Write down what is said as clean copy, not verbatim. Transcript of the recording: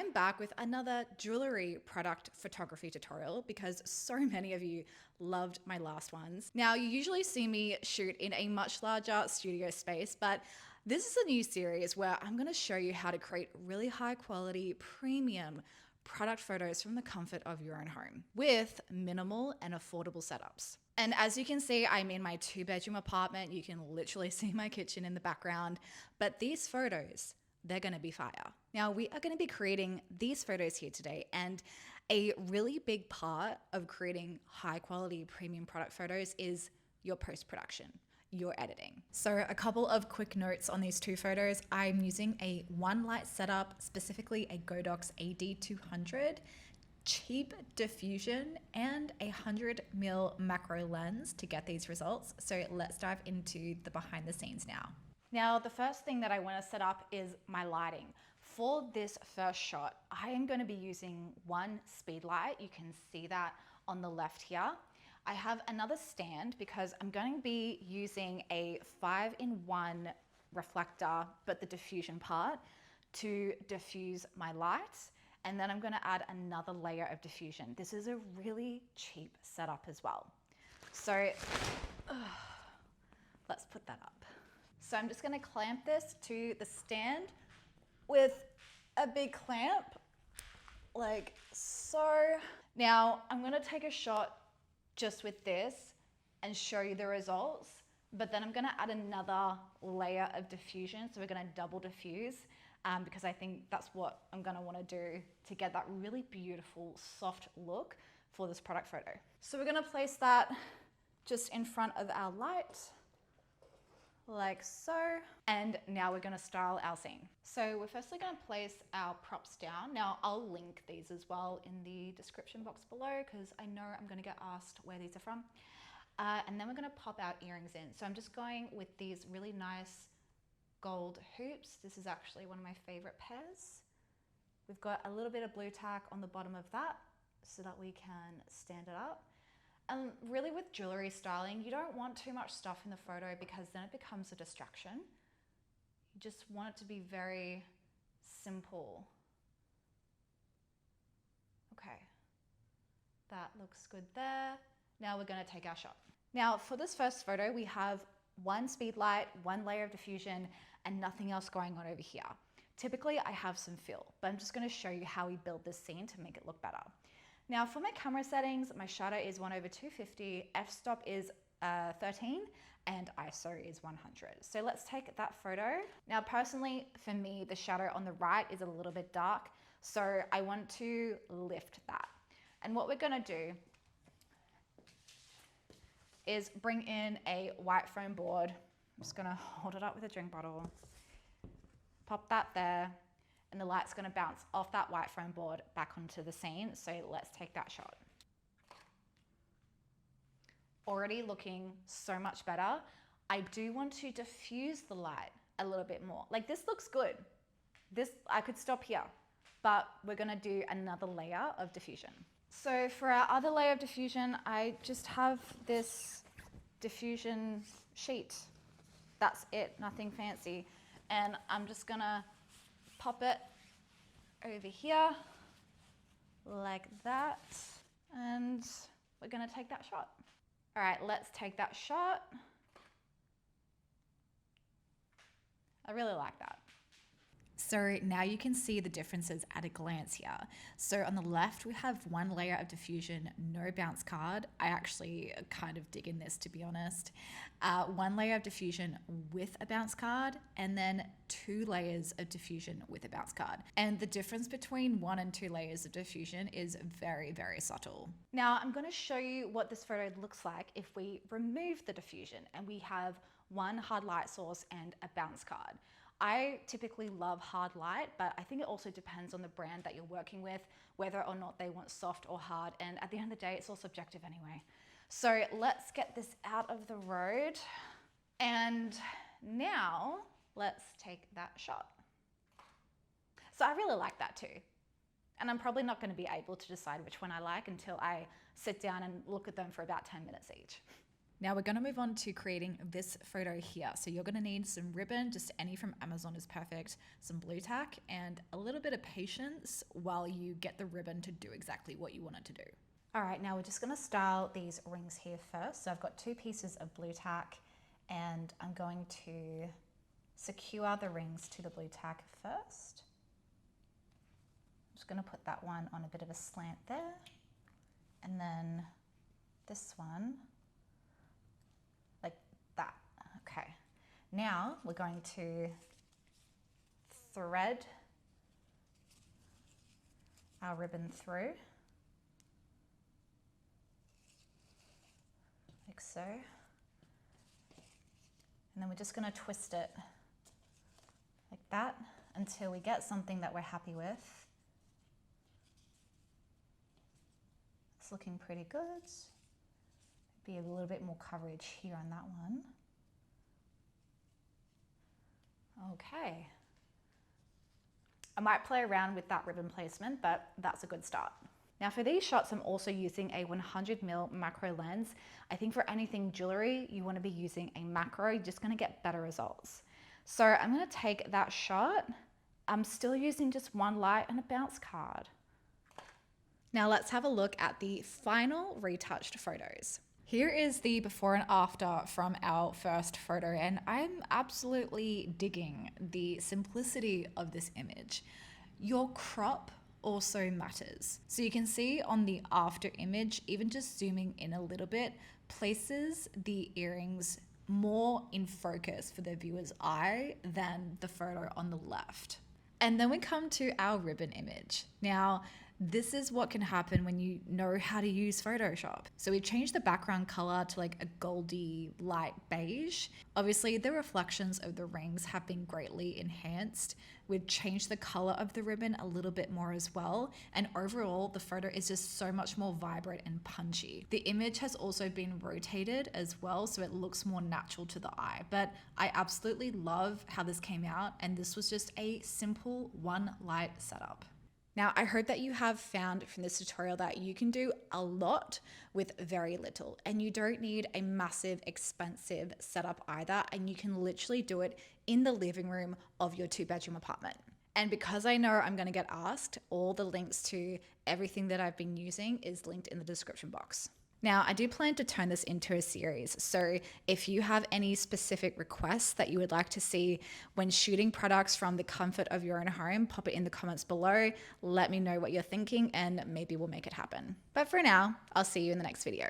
am back with another jewelry product photography tutorial because so many of you loved my last ones. Now, you usually see me shoot in a much larger studio space, but this is a new series where I'm gonna show you how to create really high quality, premium product photos from the comfort of your own home with minimal and affordable setups. And as you can see, I'm in my 2-bedroom apartment. You can literally see my kitchen in the background, but these photos, they're gonna be fire. Now, we are gonna be creating these photos here today, and a really big part of creating high quality premium product photos is your post-production, your editing. So a couple of quick notes on these two photos. I'm using a one light setup, specifically a Godox AD200, cheap diffusion, and a 100mm macro lens to get these results. So let's dive into the behind the scenes now. Now, the first thing that I want to set up is my lighting. For this first shot, I am going to be using one Speedlite. You can see that on the left here. I have another stand because I'm going to be using a 5-in-1 reflector, but the diffusion part, to diffuse my light. And then I'm going to add another layer of diffusion. This is a really cheap setup as well. So let's put that up. So I'm just going to clamp this to the stand with a big clamp, like so. Now I'm going to take a shot just with this and show you the results, but then I'm going to add another layer of diffusion. So we're going to double diffuse because I think that's what I'm going to want to do to get that really beautiful soft look for this product photo. So we're going to place that just in front of our light, like so. And now we're going to style our scene. So we're firstly going to place our props down. Now I'll link these as well in the description box below because I know I'm going to get asked where these are from. And then we're going to pop our earrings in. So I'm just going with these really nice gold hoops. This is actually one of my favorite pairs. We've got a little bit of blue tack on the bottom of that so that we can stand it up. And really with jewelry styling, you don't want too much stuff in the photo because then it becomes a distraction. You just want it to be very simple. Okay, that looks good there. Now we're going to take our shot. Now for this first photo, we have one Speedlite, one layer of diffusion, and nothing else going on over here. Typically I have some fill, but I'm just going to show you how we build this scene to make it look better. Now for my camera settings, my shutter is 1/250, f-stop is 13, and ISO is 100. So let's take that photo. Now personally, for me, the shadow on the right is a little bit dark, so I want to lift that. And what we're gonna do is bring in a white foam board. I'm just gonna hold it up with a drink bottle, pop that there, and the light's gonna bounce off that white foam board back onto the scene. So let's take that shot. Already looking so much better. I do want to diffuse the light a little bit more. Like this looks good. This, I could stop here, but we're gonna do another layer of diffusion. So for our other layer of diffusion, I just have this diffusion sheet. That's it, nothing fancy. And I'm just gonna pop it over here like that, and we're gonna take that shot. All right, let's take that shot. I really like that. So now you can see the differences at a glance here. So on the left, we have one layer of diffusion, no bounce card. I actually kind of dig in this, to be honest. One layer of diffusion with a bounce card, and then 2 layers of diffusion with a bounce card. And the difference between 1 and 2 layers of diffusion is very, very subtle. Now I'm gonna show you what this photo looks like if we remove the diffusion and we have one hard light source and a bounce card. I typically love hard light, but I think it also depends on the brand that you're working with, whether or not they want soft or hard. And at the end of the day, it's all subjective anyway. So let's get this out of the road. And now let's take that shot. So I really like that too. And I'm probably not going to be able to decide which one I like until I sit down and look at them for about 10 minutes each. Now we're going to move on to creating this photo here. So you're going to need some ribbon, just any from Amazon is perfect, some blue tack, and a little bit of patience while you get the ribbon to do exactly what you want it to do. All right, now we're just going to style these rings here first. So I've got 2 pieces of blue tack, and I'm going to secure the rings to the blue tack first. I'm just going to put that one on a bit of a slant there, and then this one like that. Okay, now we're going to thread our ribbon through like so, and then we're just going to twist it like that until we get something that we're happy with. It's looking pretty good. Be a little bit more coverage here on that one. Okay. I might play around with that ribbon placement, but that's a good start. Now for these shots, I'm also using a 100mm macro lens. I think for anything jewelry, you want to be using a macro, you're just going to get better results. So I'm going to take that shot. I'm still using just one light and a bounce card. Now let's have a look at the final retouched photos. Here is the before and after from our first photo, and I'm absolutely digging the simplicity of this image. Your crop also matters. So you can see on the after image, even just zooming in a little bit, places the earrings more in focus for the viewer's eye than the photo on the left. And then we come to our ribbon image. Now, this is what can happen when you know how to use Photoshop. So we changed the background color to like a goldy light beige. Obviously the reflections of the rings have been greatly enhanced. We've changed the color of the ribbon a little bit more as well. And overall the photo is just so much more vibrant and punchy. The image has also been rotated as well, so it looks more natural to the eye. But I absolutely love how this came out, and this was just a simple one light setup. Now, I hope that you have found from this tutorial that you can do a lot with very little, and you don't need a massive, expensive setup either, and you can literally do it in the living room of your 2-bedroom apartment. And because I know I'm going to get asked, all the links to everything that I've been using is linked in the description box. Now, I do plan to turn this into a series, so if you have any specific requests that you would like to see when shooting products from the comfort of your own home, pop it in the comments below, let me know what you're thinking, and maybe we'll make it happen. But for now, I'll see you in the next video.